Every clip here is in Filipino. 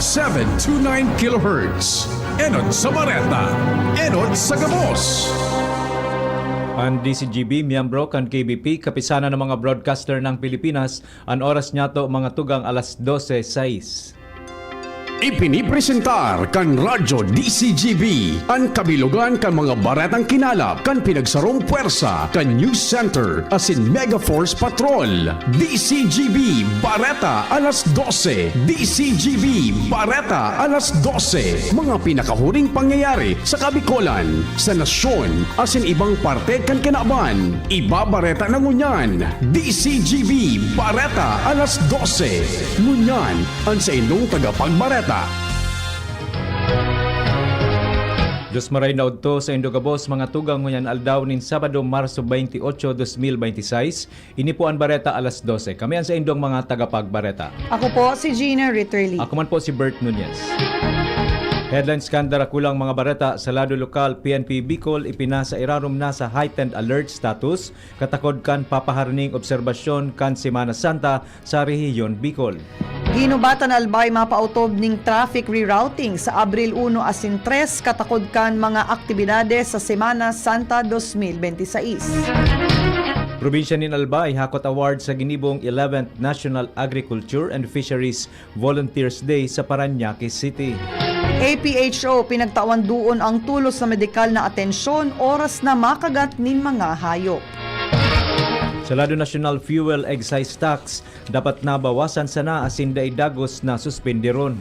729 kHz. Enod sa Bareta, Enod sa Gabos. Ang DCGB, miyembro kan KBP, kapisanan ng mga broadcaster ng Pilipinas, ang oras niya to mga tugang alas 12:06. Ipinipresentar kan Radyo DCGB ang kabilugan kan mga baretang kinalap kan pinagsarong puwersa kan News Center asin Mega Force Patrol. DCGB Bareta alas 12. DCGB Bareta alas 12. Mga pinakahuring pangyayari sa Kabikolan, sa nasyon asin ibang parte kan kinaban. Ibabareta na ngunyan. DCGB Bareta alas 12. Ngunyan ang sa inyong tagapagbareta. Diyos maray na udto sa Indogabos, mga tugang ngunyan aldaw nin Sabado, Marso 28, 2026. Ini po ang Bareta alas 12. Kami ang sa indong mga tagapagbareta. Ako po si Gina Ritterly. Ako man po si Bert Nunez. Headline skandara kulang mga bareta sa lado lokal. PNP Bicol ipinasa irarom na sa heightened alert status katakod kan papaharning obserbasyon kan Semana Santa sa rehiyon Bicol. Ginubatan albay mapautob ning traffic rerouting sa Abril 1 asin 3 katakod kan mga aktibidades sa Semana Santa 2026. Probinsya nin Albay hakot award sa ginibong 11th National Agriculture and Fisheries Volunteers Day sa Parañaque City. APHO pinagtawan doon ang tulos sa medikal na atensyon oras na makagat nin mga hayop. Sa lado National Fuel Excise Tax, dapat nabawasan sana asin daidagos na suspenderon.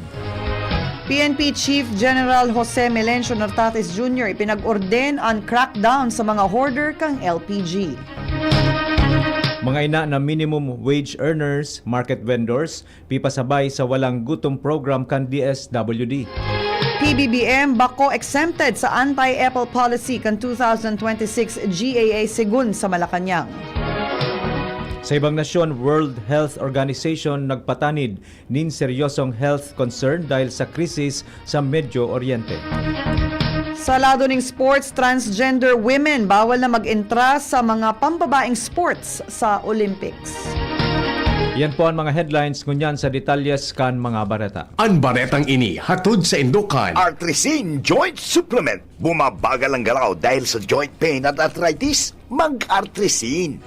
PNP Chief General Jose Melencio Nartates Jr. ipinag-orden ang crackdown sa mga hoarder kang LPG. Mga ina na minimum wage earners, market vendors, pipasabay sa walang gutom program kan DSWD. PBBM bako exempted sa anti-Apple policy kan 2026 GAA Sigun sa Malacanang. Sa ibang nasyon, World Health Organization nagpatanid nin seryosong health concern dahil sa krisis sa Medyo Oriente. Sa lado ng sports, transgender women bawal na mag-entra sa mga pambabaeng sports sa Olympics. Yan po ang mga headlines ngunyan sa detalyes kan mga bareta. Ang baretang ini hatod sa Indokan. Artresin Joint Supplement. Bumabagal ang galaw dahil sa joint pain at arthritis. Mag-Artresin.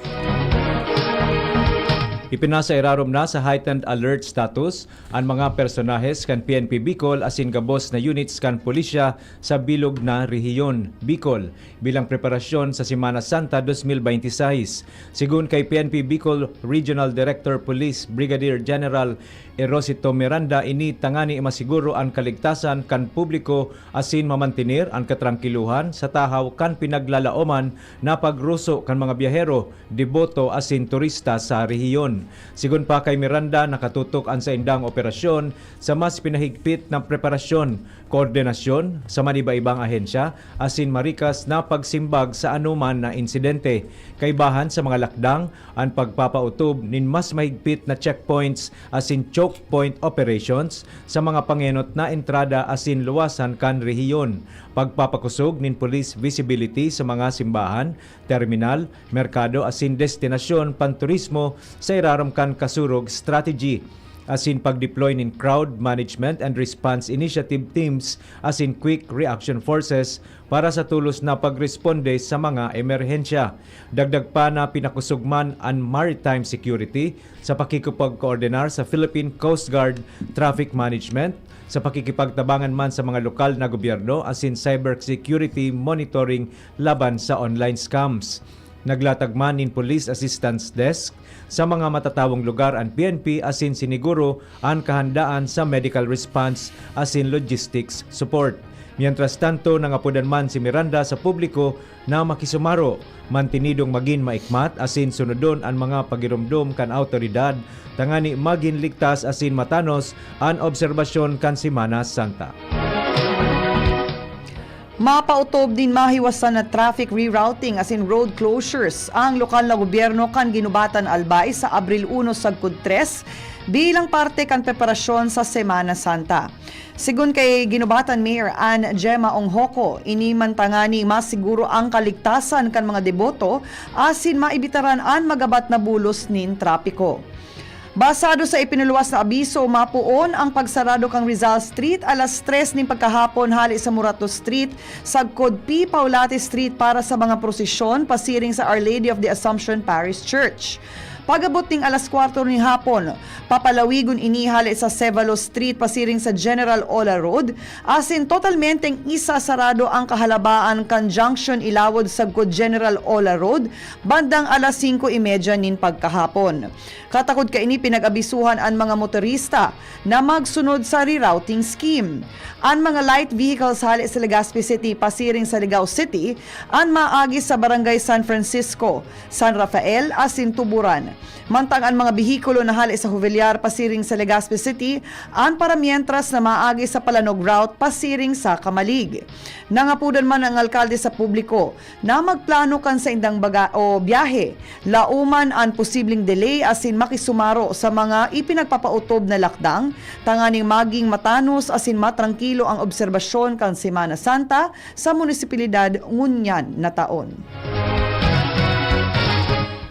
Ipinasa irarom na sa heightened alert status ang mga personahes kan PNP Bicol asin gabos na units kan pulisya sa bilog na rehiyon Bicol bilang preparasyon sa Semana Santa 2026. Sigun kay PNP Bicol Regional Director Police Brigadier General Erosito Miranda, ini tangani masiguro ang kaligtasan kan publiko asin mamantinir ang katrangkiluhan sa tahaw kan pinaglalaoman na pagruso kan mga biyahero, deboto asin turista sa rehiyon. Sigun pa kay Miranda, nakatutok ang sa indang operasyon sa mas pinahigpit na preparasyon, koordinasyon sa maniba-ibang ahensya asin marikas na pagsimbag sa anuman na insidente. Kaibahan sa mga lakdang ang pagpapautob nin mas mahigpit na checkpoints asin choke point operations sa mga pangenot na entrada asin luwasan kan rehiyon. Pagpapakusog nin police visibility sa mga simbahan, terminal, merkado asin destinasyon panturismo sa irarom kan kasurog strategy. Asin pag-deploy nin crowd management and response initiative teams asin quick reaction forces para sa tulos na pagresponde sa mga emerhensya. Dagdag pa na pinakusugman ang maritime security sa pakikipagkoordinar sa Philippine Coast Guard traffic management, sa pakikipagtabangan man sa mga lokal na gobyerno asin cyber security monitoring laban sa online scams. Naglatag man nin Police Assistance Desk sa mga matatawong lugar ang PNP asin siniguro ang kahandaan sa medical response asin logistics support. Mientras tanto, nangapudan man si Miranda sa publiko na makisumaro, mantinidong magin maikmat asin sunodon ang mga pagirumdum kan autoridad, tangani magin ligtas asin matanos ang obserbasyon kan Semana Santa. Mapautob din mahiwasan na traffic rerouting as in road closures ang lokal na gobyerno kan Ginubatan Albay sa Abril 1 sagkod 3 bilang parte kan preparasyon sa Semana Santa. Sigun kay Ginubatan Mayor Ann Gemma Onghoko, inimantangani masiguro ang kaligtasan kan mga deboto asin maibitaran ang magabat na bulos nin trapiko. Basado sa ipinuluwas na abiso, mapuon ang pagsarado kang Rizal Street alas 3 ning pagkahapon hali sa Murato Street, sagkod P. Paulate Street para sa mga prosesyon pasiring sa Our Lady of the Assumption Parish Church. Pagabot ning alas 4 ning hapon, papalawigon ini hali sa Sevalo Street pasiring sa General Ola Road, asin totalmenteng isasarado ang kahalabaan kan Junction Ilawod sagkod General Ola Road bandang alas 5:30 nin pagkahapon. Katakod ka ini pinag-abisuhan ang mga motorista na magsunod sa rerouting scheme. Ang mga light vehicles hali sa Legazpi City pasiring sa Ligao City, ang maagi sa Barangay San Francisco, San Rafael, asin Tuburan. Mantang ang mga bihikulo na hali sa Jubillar pasiring sa Legazpi City, ang paramientras na maagi sa Palanog route pasiring sa Kamalig. Nangapudan man ang alkalde sa publiko na magplano kan sa indang biyahe, lauman ang posibleng delay asin makisumaro sa mga ipinagpapautob na lakdang, tanganing maging matanos asin matrangkilo ang obserbasyon kan Semana Santa sa munisipalidad ngunyan na taon.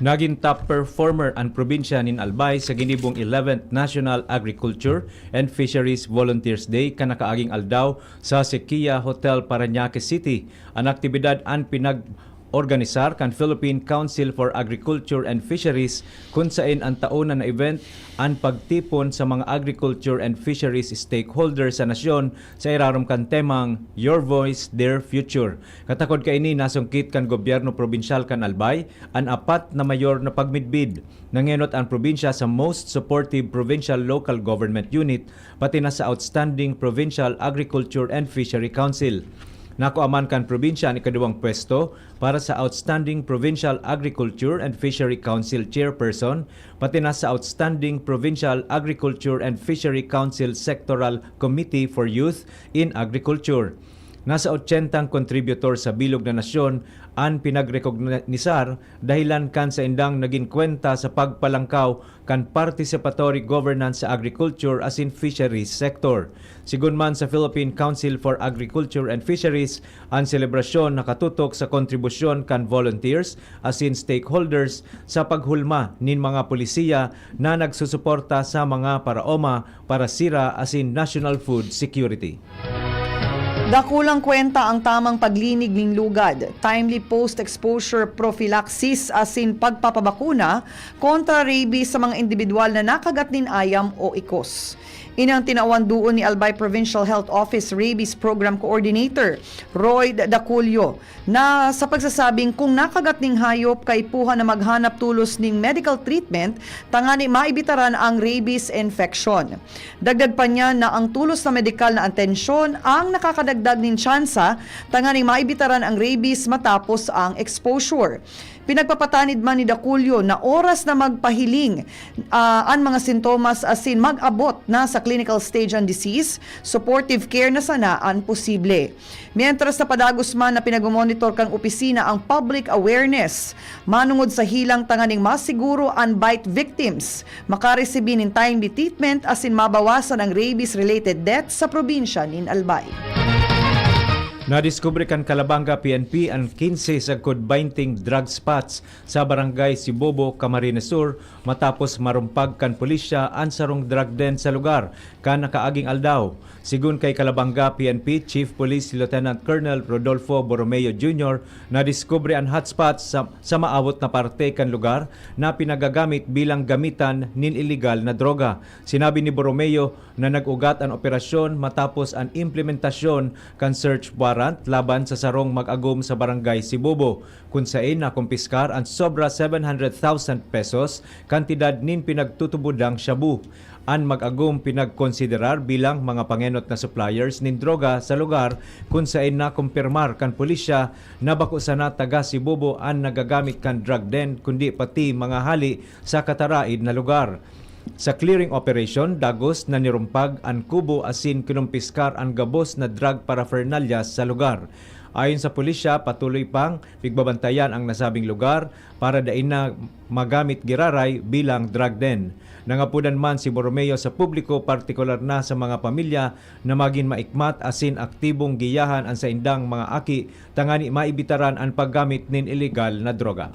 Naging top performer ang probinsya nin Albay sa ginibong 11th National Agriculture and Fisheries Volunteers Day kanakaaging aldaw sa Sequia Hotel, Parañaque City. Ang aktibidad ang pinag-organisar kan Philippine Council for Agriculture and Fisheries kung saan ang taonan na event ang pagtipon sa mga agriculture and fisheries stakeholders sa nasyon sa irarom kan temang Your Voice, Their Future. Katakod ka ini nasungkit kan gobyerno probinsyal kan Albay ang apat na mayor na pagmidbid. Nangenot ang probinsya sa Most Supportive Provincial Local Government Unit pati na sa Outstanding Provincial Agriculture and Fishery Council. Nakuaman kan probinsya ang ikaduwang pwesto para sa Outstanding Provincial Agriculture and Fishery Council Chairperson, pati na sa Outstanding Provincial Agriculture and Fishery Council Sectoral Committee for Youth in Agriculture. Nasa 80 kontributor sa bilog na nasyon ang pinagrekognisar dahilan kan sa indang naging kwenta sa pagpalangkaw kan participatory governance sa agriculture as in fisheries sector. Sigun man sa Philippine Council for Agriculture and Fisheries, ang selebrasyon nakatutok sa kontribusyon kan volunteers as in stakeholders sa paghulma nin mga polisiya na nagsusuporta sa mga paraoma para sira as in national food security. Dakulang kwenta ang tamang paglinig ng lugad, timely post-exposure prophylaxis asin pagpapabakuna kontra rabies sa mga individual na nakagat nin ayam o ikos. Inang tinawan doon ni Albay Provincial Health Office Rabies Program Coordinator Roy Daculio na sa pagsasabing kung nakagat ning hayop kay puha na maghanap tulos ning medical treatment tangani maibitaran ang rabies infection. Dagdag pa niya na ang tulos na medikal na atensyon ang nakakadagdag ning tsansa tangani maibitaran ang rabies matapos ang exposure. Pinagpapatanid man ni Daculio na oras na magpahiling ang mga sintomas asin mag-abot na sa clinical stage ang disease, supportive care na sanaan posible. Mientras sa padagos man na pinag-monitor kang opisina ang public awareness, manungod sa hilang tanganing masiguro ang bite victims, makaresibin in timely treatment asin mabawasan ang rabies-related deaths sa probinsya nin Albay. Nadiskubre kan Calabanga PNP ang 15 sagkod 20 drug spots sa barangay Sibobo, Camarines Sur matapos marumpag kan pulisya ang sarong drug den sa lugar kan nakaaging aldaw. Sigun kay Calabanga PNP Chief Police Lieutenant Colonel Rodolfo Borromeo Jr. nadiskubre ang hotspots sa maabot na parte kan lugar na pinagagamit bilang gamitan nin illegal na droga. Sinabi ni Borromeo na nag-ugat ang operasyon matapos ang implementasyon kan search warrant laban sa sarong mag-agom sa barangay Sibobo, kung saan nakumpiskar ang sobra 700,000 pesos kantidad nin pinagtutubudang shabu. Ang mag-agom pinagkonsiderar bilang mga pangenot na suppliers nin droga sa lugar, kung saan nakumpirmar kan pulisya na bako sana taga Sibobo ang nagagamit kan drug den kundi pati mga hali sa kataraid na lugar. Sa clearing operation, dagos na nirumpag ang kubo asin kinumpiskar ang gabos na drug paraphernalia sa lugar. Ayon sa pulisya, patuloy pang pigbabantayan ang nasabing lugar para dain na magamit giraray bilang drug den. Nangapudan man si Borromeo sa publiko, partikular na sa mga pamilya na maging maikmat asin aktibong giyahan ang sa indang mga aki tangani maibitaran ang paggamit nin illegal na droga.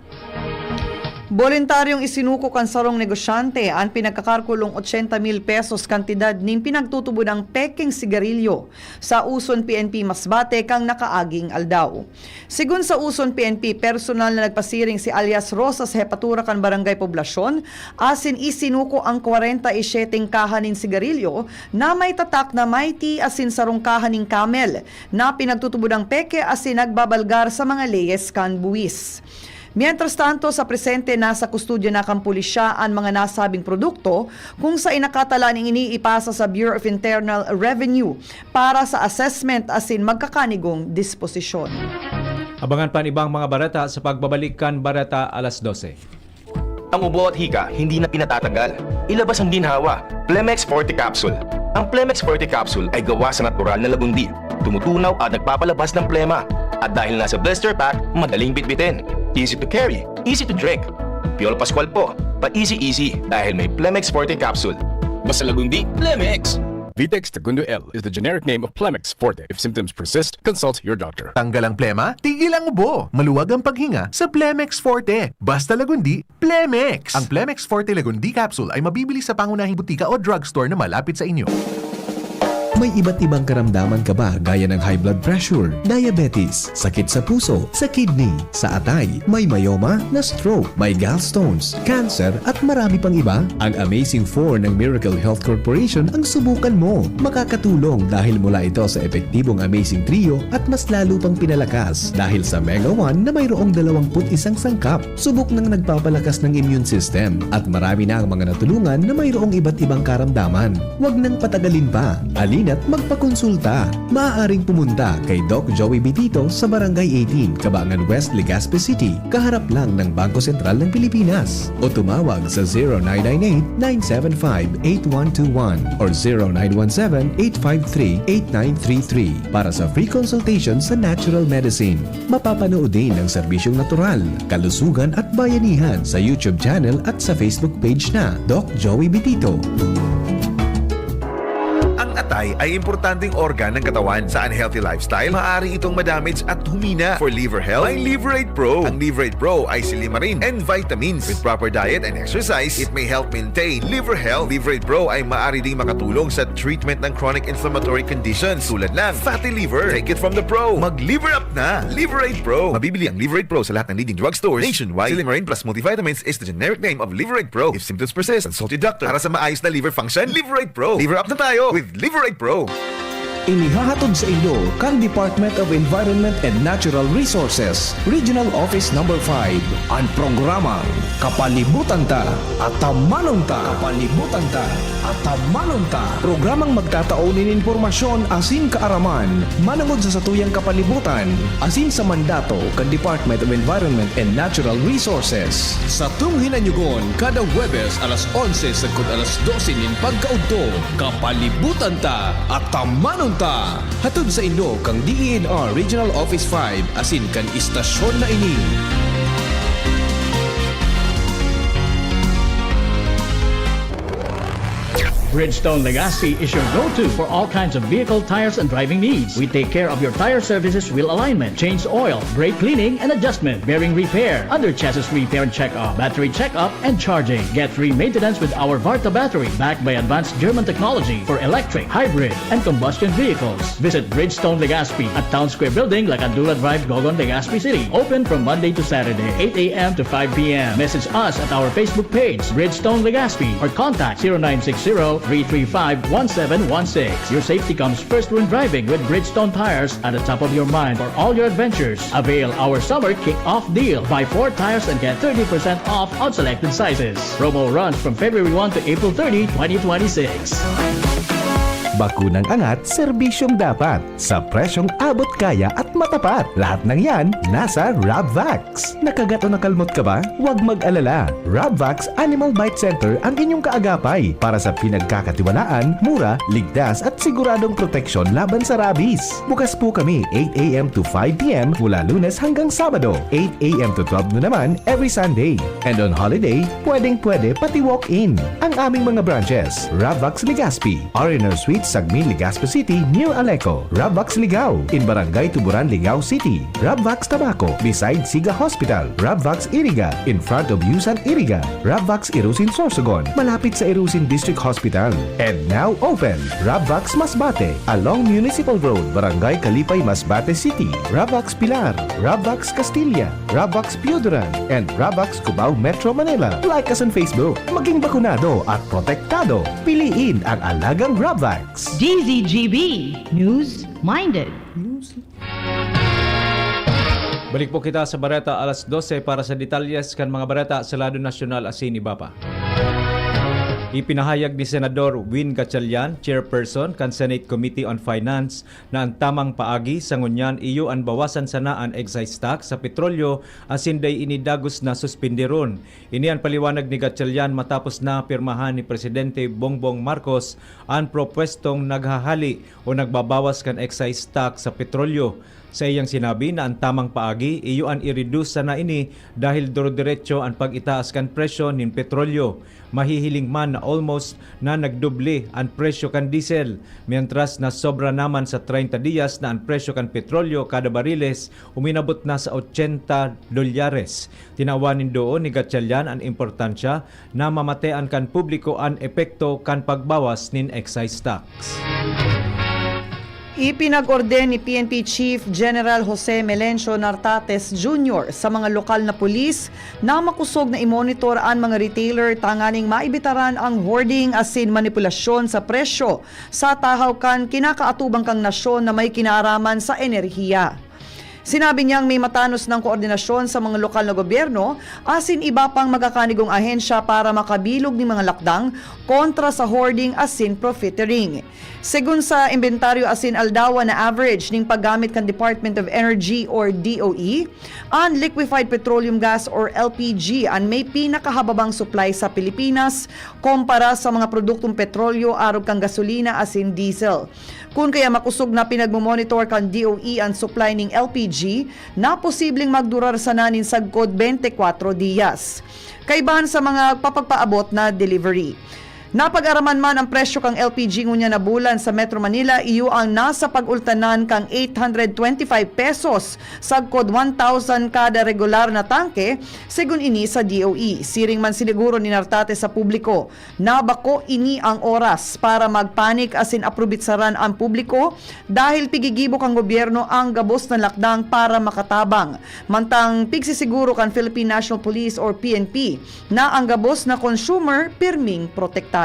Voluntaryong isinuko kan sarong negosyante ang pinagkakarkulong 80,000 pesos kantidad ning pinagtutubo ng peking sigarilyo sa Uson PNP Masbate kang nakaaging aldaw. Sigun sa Uson PNP, personal na nagpasiring si alias Rosa sa Hepatura kan Barangay Poblasyon, asin isinuko ang 47 kahaning sigarilyo na may tatak na mighty asin sarong kahaning camel na pinagtutubo ng peke asin nagbabalgar sa mga leyes kan buwis. Mientras tanto, sa presente nasa kustudyo na kang pulisya ang mga nasabing produkto kung sa inakatala ning iniipasa sa Bureau of Internal Revenue para sa assessment asin magkakanigong disposisyon. Abangan pa ang ibang mga barata sa pagbabalikan barata alas 12. Ang ubo at hika hindi na pinatatagal. Ilabas ang ginhawa, Plemex Forte Capsule. Ang Plemex Forte Capsule ay gawa sa natural na lagundi, tumutunaw at nagpapalabas ng plema. At dahil nasa blister pack, madaling bitbitin. Easy to carry, easy to drink. Piolo Pascual po, pa-easy dahil may Plemex Forte Capsule. Basta lagundi, Plemex! Vitex Segundo L is the generic name of Plemex Forte. If symptoms persist, consult your doctor. Tanggal ang plema, tigil ang ubo. Maluwag ang paghinga sa Plemex Forte. Basta lagundi, Plemex! Ang Plemex Forte Lagundi Capsule ay mabibili sa pangunahing butika o drugstore na malapit sa inyo. May iba't ibang karamdaman ka ba gaya ng high blood pressure, diabetes, sakit sa puso, sa kidney, sa atay, may myoma, na stroke, may gallstones, cancer at marami pang iba? Ang Amazing 4 ng Miracle Health Corporation ang subukan mo. Makakatulong dahil mula ito sa epektibong Amazing Trio at mas lalo pang pinalakas dahil sa Mega 1 na mayroong 21 sangkap. Subok ng nagpapalakas ng immune system at marami na ang mga natulungan na mayroong iba't ibang karamdaman. Huwag nang patagalin pa. At magpakonsulta. Maaaring pumunta kay Doc Joey Bitito sa Barangay 18, Cabangan West, Legazpi City, kaharap lang ng Bangko Sentral ng Pilipinas. O tumawag sa 0998-975-8121 or 0917-853-8933 para sa free consultation sa natural medicine. Mapapanood din ang serbisyong natural, kalusugan at bayanihan sa YouTube channel at sa Facebook page na Doc Joey Bitito. Ang atay ay importanteng organ ng katawan. Sa unhealthy lifestyle, maaari itong madamage at humina. For liver health, may Liverate Pro. Ang Liverate Pro ay silimarin and vitamins. With proper diet and exercise, it may help maintain liver health. Liverate Pro ay maaari ding makatulong sa treatment ng chronic inflammatory conditions tulad ng fatty liver. Take it from the pro. Mag-liver up na! Liverate Pro. Mabibili ang Liverate Pro sa lahat ng leading drugstores nationwide. Silimarin plus multivitamins is the generic name of Liverate Pro. If symptoms persist, consult your doctor. Para sa maayos na liver function, Liverate Pro. Liver up na tayo with Liverate Pro. Inihahatod sa inyo kan Department of Environment and Natural Resources, Regional Office No. 5, ang programang Kapalibutan Ta at Tamanon Ta. Kapalibutan Ta at Tamanon Ta. Programang magtataunin informasyon asin kaaraman, manangod sa satuyang kapalibutan, asin sa mandato kan Department of Environment and Natural Resources. Sa tunghinanyugon, kada Huwebes alas 11 sagkod alas 12 nin pagkaudto, Kapalibutan Ta at Tamanon Ta. Hatod sa inyo kang DENR Regional Office 5 asin kan istasyon na ini. Bridgestone Legazpi is your go-to for all kinds of vehicle tires and driving needs. We take care of your tire services, wheel alignment, change oil, brake cleaning and adjustment, bearing repair, under chassis repair and check-up, battery check-up and charging. Get free maintenance with our Varta battery, backed by advanced German technology for electric, hybrid, and combustion vehicles. Visit Bridgestone Legazpi at Town Square Building, Lacandula Drive, Gogon, Legazpi City. Open from Monday to Saturday, 8 a.m. to 5 p.m. Message us at our Facebook page, Bridgestone Legazpi, or contact 0960-335-1716. Your safety comes first when driving with Bridgestone tires at the top of your mind for all your adventures. Avail our summer kick-off deal. Buy 4 tires and get 30% off on selected sizes. Promo runs from February 1 to April 30, 2026. Bakunang angat, serbisyong dapat. Sa presyong abot kaya at matapat. Lahat ng yan, nasa Rabvax. Nakagat o nakalmot ka ba? Huwag mag-alala. Rabvax Animal Bite Center ang inyong kaagapay para sa pinagkakatiwalaan, mura, ligtas at siguradong proteksyon laban sa rabies. Bukas po kami 8 a.m. to 5 p.m. mula Lunes hanggang Sabado. 8 a.m. to 12 na naman every Sunday. And on holiday, pwedeng-pwede pati walk-in. Ang aming mga branches, Rabvax Legazpi, RNR Suites Sagmin, Legazpi City, near Aleco. Rabvax Ligao in Barangay Tuburan, Ligao City. Rabvax Tabaco beside Siga Hospital. Rabvax Iriga in front of Yusan Iriga. Rabvax Irusin Sorsogon malapit sa Irusin District Hospital. And now open Rabvax Masbate along Municipal Road, Barangay Kalipay, Masbate City. Rabvax Pilar, Rabvax Castilla, Rabvax Pioduran, and Rabvax Cubao, Metro Manila. Like us on Facebook. Maging bakunado at protektado. Piliin ang alagang Rabvax. DZGB News-Minded. Balik po kita sa Bareta alas 12 para sa detalyes kan mga bareta sa lado nasyonal asin ibaba. Ipinahayag ni Senador Win Gatchalian, Chairperson kan Senate Committee on Finance, na ang tamang paagi sa ngunyan iyo ang bawasan sana ang excise tax sa petrolyo asin day inidagos na suspindiron. Ini ang paliwanag ni Gatchalian matapos na pirmahan ni Presidente Bongbong Marcos ang propwestong naghahali o nagbabawas kan excise tax sa petrolyo. Sa iyang sinabi na ang tamang paagi iyo ang i-reduce sana ini dahil duro-diretso ang pag-itaas kan presyo nin petrolyo. Mahihiling man na almost na nagdoble ang presyo kan diesel, mientras na sobra naman sa 30 días na ang presyo kan petrolyo kada bariles uminabot na sa $80. Tinawanin doon ni Gatchalian ang importansya na mamatean kan publiko ang epekto kan pagbawas nin excise tax. Ipinag-orden ni PNP Chief General Jose Melencio Nartates Jr. sa mga lokal na pulis na makusog na i-monitor ang mga retailer tanganing maibitaran ang hoarding asin manipulasyon sa presyo sa tahaw kan kinakaatubang kang nasyon na may kinaaraman sa enerhiya. Sinabi niyang may matanos ng koordinasyon sa mga lokal na gobyerno asin iba pang magkakanigong ahensya para makabilog ng mga lakdang kontra sa hoarding asin profiteering. Segun sa inventaryo asin aldawa na average ning paggamit kan Department of Energy or DOE, ang liquefied petroleum gas or LPG ang may pinakahababang supply sa Pilipinas kumpara sa mga produktong petrolyo arog kang gasolina asin diesel. Kung kaya makusog na pinagmomonitor kan DOE ang supply ning LPG na posibleng magdurar sa nanin sagkod 24 días. Kaibahan sa mga papagpaabot na delivery. Napag-araman man ang presyo kang LPG ngunya na bulan sa Metro Manila, iyo ang nasa pag-ultanan kang 825 pesos sagkod 1,000 kada regular na tangke segun ini sa DOE. Siring man siniguro ni Nartates sa publiko na bako ini ang oras para magpanik asin aprobitsaran ang publiko dahil pigigibok ang gobyerno ang gabos ng lakdang para makatabang. Mantang pigsisiguro kan Philippine National Police or PNP na ang gabos na consumer pirming protektado.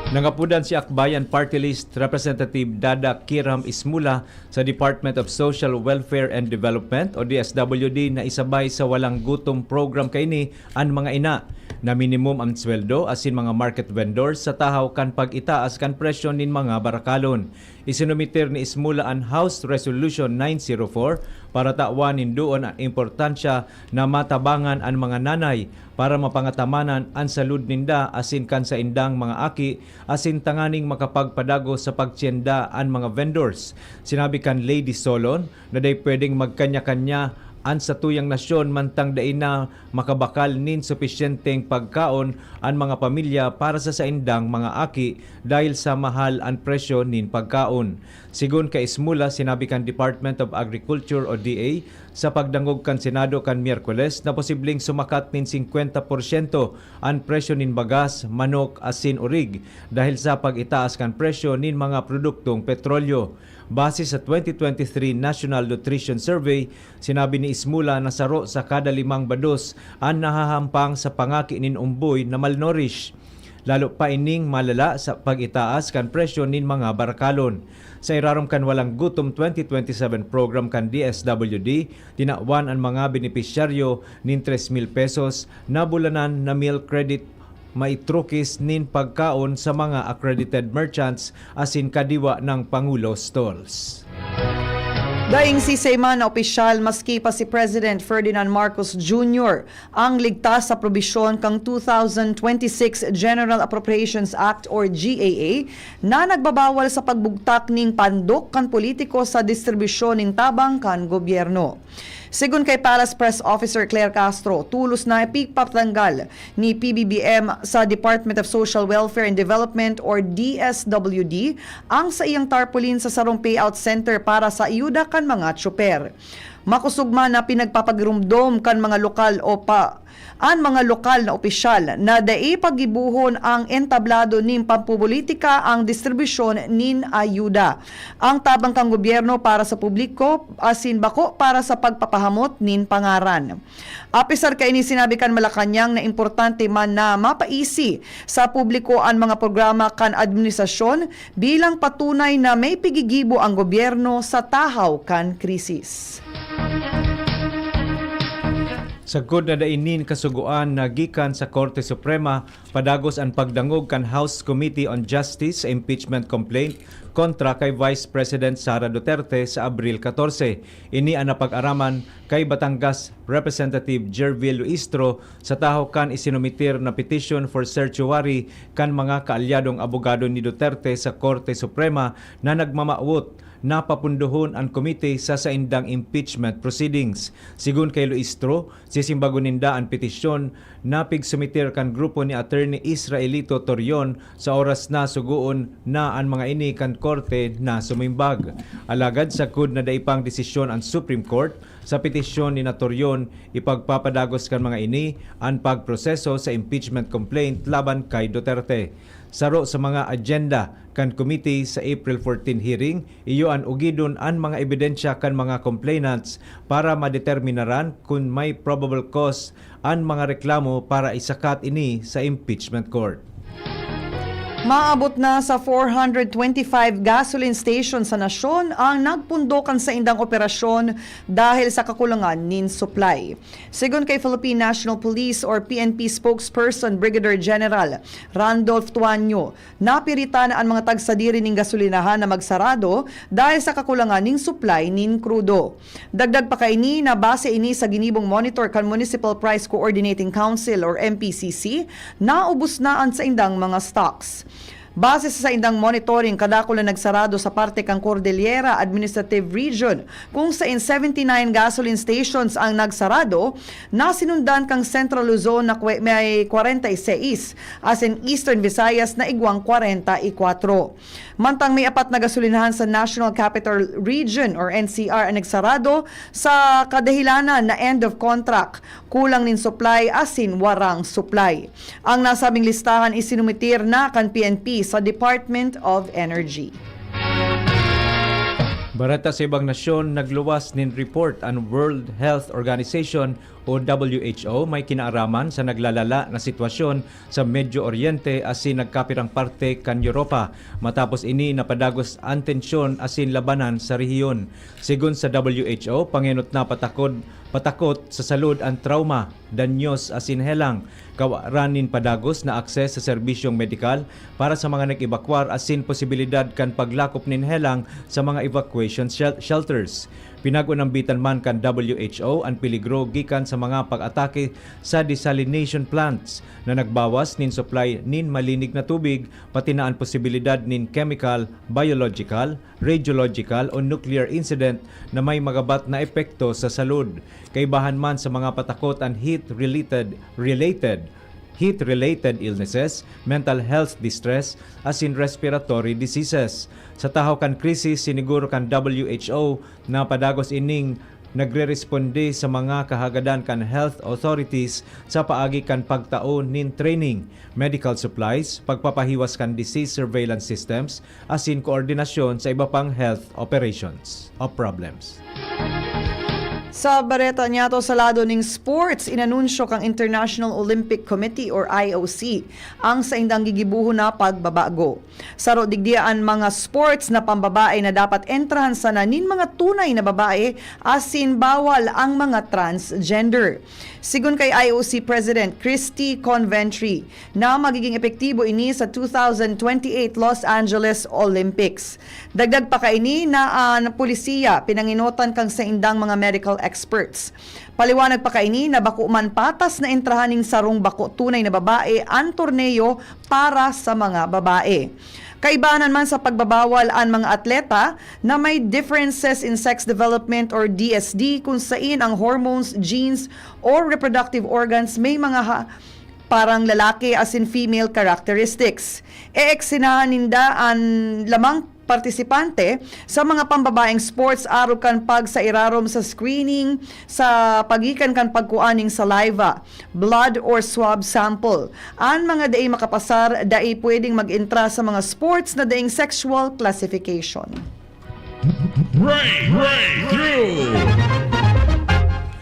Nangapudan si Akbayan Party List Representative Dada Kiram Ismula sa Department of Social Welfare and Development o DSWD na isabay sa walang gutom program kaini ang mga ina na minimum ang sweldo asin mga market vendors sa tahaw kan pag-itaas kan presyo nin mga barakalon. Isinumitir ni Ismula ang House Resolution 904 para tawanin doon ang importansya na matabangan ang mga nanay para mapangatamanan ang salud ninda asin kan sa indang mga aki asin tanganing makapagpadago sa pagtienda ang mga vendors. Sinabi kan Lady Solon na day pwedeng magkanya-kanya an sa tuyang nasyon mantang dain na makabakal nin supisyenteng pagkaon ang mga pamilya para sa saindang mga aki dahil sa mahal ang presyo nin pagkaon. Sigun kay Ismula, sinabi kan Department of Agriculture o DA sa pagdangog kan Senado kan Miyerkules na posibleng sumakat nin 50% ang presyo nin bagas, manok, asin urig dahil sa pag-itaas kan presyo nin mga produktong petrolyo. Base sa 2023 National Nutrition Survey, sinabi ni Ismula na saro sa kada 5 bados ang nahahampang sa pangaki nin umboy na malnourished. Lalo pa ining malala sa pag-itaas kan presyo nin mga barakalon. Sa irarom kan walang gutom 2027 program kan DSWD, tinawan ang mga benepisyaryo nin 3,000 pesos na bulanan na meal credit maitrukis nin pagkaon sa mga accredited merchants asin kadiwa ng Pangulo stalls. Daing si Seyman na opisyal maski pa si President Ferdinand Marcos Jr. ang ligtas sa probisyon kang 2026 General Appropriations Act or GAA na nagbabawal sa pagbugtak ning pandok kan politiko sa distribusyon ning tabang kan gobyerno. Sigun kay Palace Press Officer Claire Castro, tulos na ipigpatanggal ni PBBM sa Department of Social Welfare and Development or DSWD ang sa iyang tarpaulin sa sarong payout center para sa iyuda kan mga tsuper. Makusugma na pinagpapagirumdom kan mga lokal mga lokal na opisyal na dai pagibuhon ang entablado nin pampupolitika ang distribusyon nin ayuda. Ang tabang kang gobyerno para sa publiko asin bako para sa pagpapahamot nin pangaran. Apisar kay ini sinabi kan Malacañang na importante man na mapaisi sa publiko ang mga programa kan administrasyon bilang patunay na may pigigibo ang gobyerno sa tahaw kan krisis. Sagod na dainin kasuguan na gikan sa Korte Suprema padagos ang pagdangog kan House Committee on Justice sa impeachment complaint kontra kay Vice President Sara Duterte sa Abril 14. Ini ang napag-araman kay Batangas Representative Jervil Luistro sa taho kan isinumitir na petition for certiorari kan mga kaalyadong abogado ni Duterte sa Korte Suprema na nagmamaawot na papunduhon ang komite sa saindang impeachment proceedings. Sigun kay Luistro, sisimbago ninda ang petisyon na pigsumitir kan grupo ni Attorney Israelito Torion sa oras na suguon na ang mga ini kan korte na sumimbag. Alagad sakod na daipang desisyon ang Supreme Court sa petisyon ni Torion ipagpapadagos kan mga ini ang pagproseso sa impeachment complaint laban kay Duterte. Saro sa mga agenda kan committee sa April 14 hearing, iyo ang ugidon ang mga ebidensya kan mga complainants para madeterminaran kung may probable cause ang mga reklamo para isakat ini sa impeachment court. Maabot na sa 425 gasoline stations sa nasyon ang nagpundokan sa indang operasyon dahil sa kakulangan nin supply. Sigon kay Philippine National Police or PNP spokesperson Brigadier General Randolph Tuanyo, napiritan ang mga tagsadiri ning gasolinahan na magsarado dahil sa kakulangan ning supply nin krudo. Dagdag pa kaini na base ini sa ginibong monitor kan Municipal Price Coordinating Council or MPCC, naubos na ang sa indang mga stocks. Base sa indang monitoring, kadako na nagsarado sa parte kang Cordillera Administrative Region kung sa 79 gasoline stations ang nagsarado, na sinundan kang Central Luzon na may 46 as in Eastern Visayas na igwang 44. Mantang may 4 na gasolinahan sa National Capital Region or NCR ang nagsarado sa kadahilanan na end of contract, kulang nin supply asin warang supply. Ang nasabing listahan isinumitir na kan PNP sa Department of Energy. Barata sa ibang nasyon, nagluwas nin report ang World Health Organization o WHO may kinaaraman sa naglalala na sitwasyon sa Medyo Oriente asin nagkapirang parte kan Europa matapos ini napadagos ang tensyon asin labanan sa rehiyon. Sigun sa WHO, panginot na patakot sa salud ang trauma, danyos asin helang, kawaranin padagos na akses sa serbisyong medikal para sa mga nag-evakwar asin posibilidad kan paglakop nin helang sa mga evacuation shelters. Pinag-unambitan man kan WHO ang peligro gikan sa mga pag-atake sa desalination plants na nagbawas nin supply nin malinig na tubig pati na ang posibilidad nin chemical, biological, radiological o nuclear incident na may magabat na epekto sa salud. Kaibahan man sa mga patakot ang heat-related illnesses, mental health distress, asin respiratory diseases. Sa tahaw kan krisis, siniguro kan WHO na padagos ining nagre-responde sa mga kahagadan kan health authorities sa paagi kan pagtaon nin training, medical supplies, pagpapahiwas kan disease surveillance systems, asin koordinasyon sa iba pang health operations o problems. Sa bareta niya to sa lado ning sports, inanunsyo kang International Olympic Committee or IOC ang sa indang gigibuho na pagbabago. Saro digdiaan mga sports na pambabae na dapat entrahan sa nanin mga tunay na babae asin bawal ang mga transgender. Sigun kay IOC President Christy Conventry na magiging epektibo ini sa 2028 Los Angeles Olympics. Dagdag pa kaini na ang pulisiya pinanginotan kang sa indang mga medical experts. Paliwanag pa kaini na bako man patas na entrahaning sarong bako tunay na babae ang torneo para sa mga babae. Kaibahan man sa pagbabawal ang mga atleta na may differences in sex development or DSD kung saan ang hormones, genes, or reproductive organs may mga parang lalaki as in female characteristics. Eksinahan ninda ang lamang partisipante sa mga pambabaeng sports aron kan pag sa irarom sa screening sa pagikan kan pagkuaning saliva, blood or swab sample. Ang mga daay makapasar daay pwedeng mag-intra sa mga sports na daing sexual classification.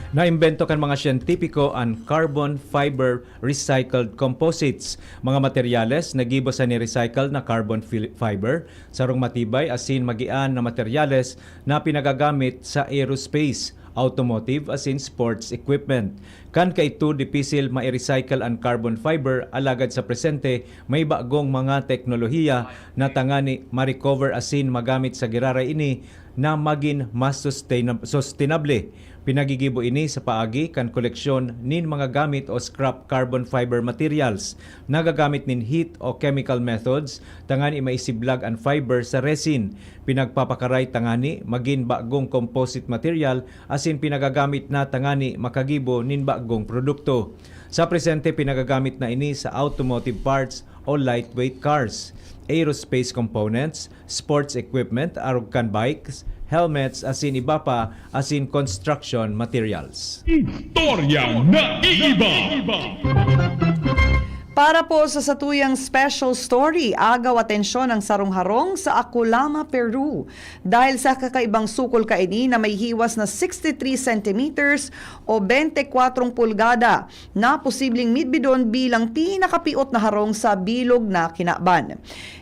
Naimbento kan mga siyentipiko ang carbon fiber recycled composites, mga materyales na gibo sa ni-recycle na carbon fiber, sarong matibay asin magian na materyales na pinagagamit sa aerospace, automotive asin sports equipment. Kan kay ito dipisil ma-recycle ang carbon fiber, alagad sa presente may bagong mga teknolohiya na tangani ma-recover asin magamit sa giraray ini na maging mas sustainable. Pinagigibo ini sa paagi kan koleksyon nin mga gamit o scrap carbon fiber materials. Nagagamit nin heat o chemical methods, tangani maisiblag ang fiber sa resin. Pinagpapakaray tangani maging bagong composite material asin pinagagamit na tangani makagibo nin bagong produkto. Sa presente pinagagamit na ini sa automotive parts o lightweight cars, aerospace components, sports equipment, arugkan bikes, helmets, asin iba pa, asin construction materials. Para po sa satuyang special story, agaw atensyon ang sarong-harong sa Aculama, Peru. Dahil sa kakaibang sukol kaini na may hiwas na 63 centimeters o 24 pulgada na posibleng midbidon bilang pinakapiot na harong sa bilog na Kinakban.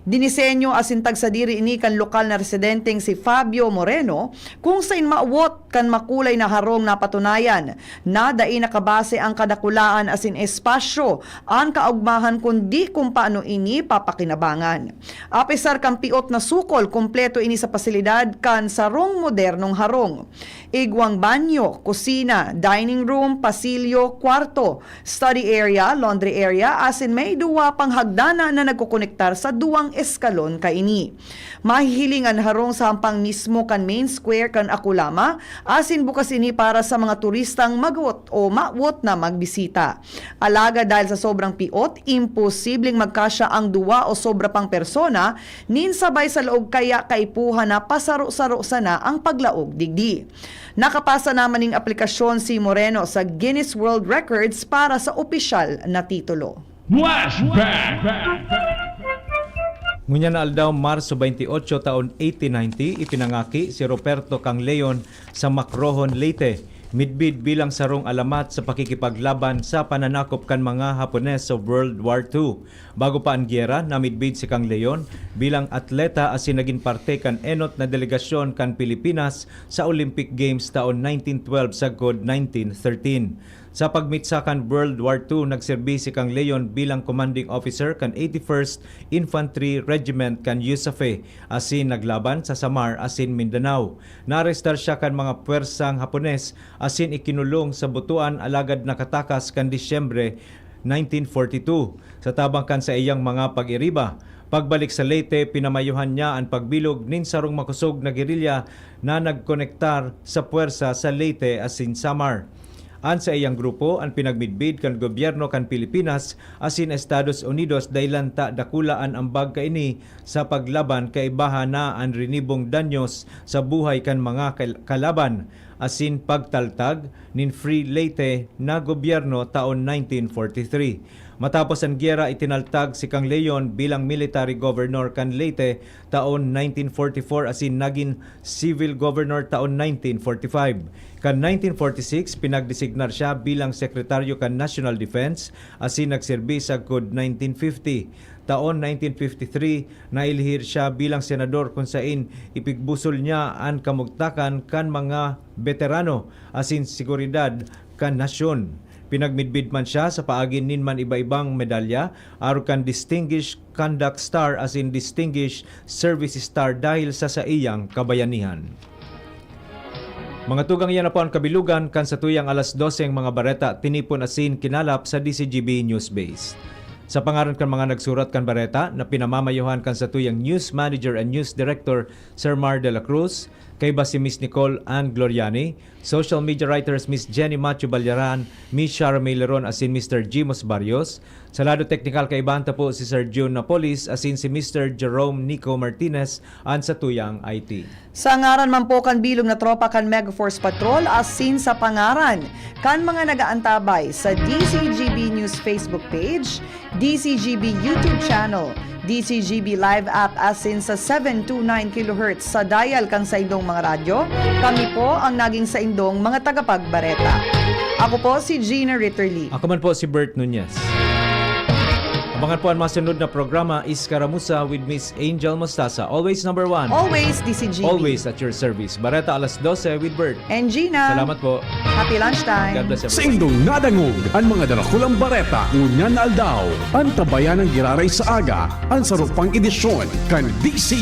Dinisenyo asintag sa diri ini kan lokal na residenteng si Fabio Moreno kung saan maawot kan makulay na harong na patunayan na dai nakabase ang kadakulaan asin espasyo ang kaugmahan kundi kung paano ini papakinabangan. Apisar kang piot na sukol, kompleto ini sa pasilidad kan sarong modernong harong. Igwang banyo, kusina, dining room, pasilyo, kwarto, study area, laundry area, asin may duwa pang hagdana na nagkukonektar sa duwang eskalon kaini. Mahihilingan harong sa hampang mismo kan main square kan Aculama, asin bukas ini para sa mga turistang magwot o mawot na magbisita. Alaga dahil sa sobrang piot, imposibleng magkasya ang duwa o sobra pang persona, nin sabay sa loob kaya kaipuhan na pasaro-saro sana ang paglaog digdi. Nakapasa naman ng aplikasyon si Moreno sa Guinness World Records para sa opisyal na titulo. Ngunya na aldaw Marso 28 taon 1890, ipinangaki si Roberto Kang Leon sa Macrohon, Leyte, midbid bilang sarong alamat sa pakikipaglaban sa pananakop kan mga Hapones sa World War II. Bago pa ang gyera, namidbid si Kang Leon bilang atleta asin naging parte kan enot na delegasyon kan Pilipinas sa Olympic Games taon 1912 sagod 1913. Sa pagmitsakan World War II, nagserbi si Kang Leon bilang commanding officer kan 81st Infantry Regiment kan Yusafe, asin naglaban sa Samar asin Mindanao. Narestar siya kan mga puwersang Hapones asin ikinulong sa butuan alagad nakatakas kan Disyembre 1942 sa tabang kan sa iyang mga pag-iriba. Pagbalik sa Leyte, pinamayuhan niya ang pagbilog nin sarong makusog na gerilya na nagkonektar sa puwersa sa Leyte asin Samar. An sa iyang grupo ang pinagmidbid kan gobyerno kan Pilipinas asin Estados Unidos daylan ta dakulaan ang ambag kaini sa paglaban kay baha na ang rinibong danyos sa buhay kan mga kalaban asin pagtaltag nin Free Leyte na gobyerno taon 1943. Matapos ang gyera, itinaltag si Kang Leon bilang military governor kan Leyte taon 1944 asin naging civil governor taon 1945. Kan 1946, pinagdesignar siya bilang sekretaryo kan National Defense asin nagserbi sa good 1950. Taon 1953, nailihir siya bilang senador kung saan ipigbusol niya ang kamugtakan kan mga veterano asin seguridad kan nasyon. Pinagmidbid man siya sa paagin nin man iba-ibang medalya, arukan Distinguished Conduct Star as in Distinguished Service Star dahil sa iyang kabayanihan. Mga tugang yan na po ang kabilugan kan sa tuyang alas 12 mga bareta tinipon asin kinalap sa DCGB News Base. Sa pangaran kan mga nagsurat kan bareta na pinamamayuhan kan sa tuyang News Manager and News Director Sir Mar de la Cruz, kay ba si Miss Nicole Ann Gloriani, social media writers Miss Jenny Macho Balyaran, Miss Shara May Leron asin Mr. Jimos Barrios. Sa lado technical kay banta po si Sir June Napolis asin si Mr. Jerome Nico Martinez an sa tuyang IT. Sa ngaran man po kan bilog na tropa kan Megaforce Patrol asin sa pangaran kan mga nagaantabay sa DCGB News Facebook page, DCGB YouTube channel, DCGB Live app asin sa 729 kHz sa dial kan sa indong mga radyo, kami po ang naging sa indong mga tagapagbareta. Ako po si Gina Ritterly. Ako man po si Bert Nunez. Abangan po ang masunod na programa Iskaramusa with Miss Angel Mostasa. Always number 1. Always DCGB. Always at your service. Bareta alas 12 with Bert. And Gina. Salamat po. Happy lunchtime. God bless Sa everyone. indong nadangog, ang mga darakulang bareta, ngunyan aldaw, ang tabayan ng giraray sa aga, ang sarupang edisyon, kan DCGB.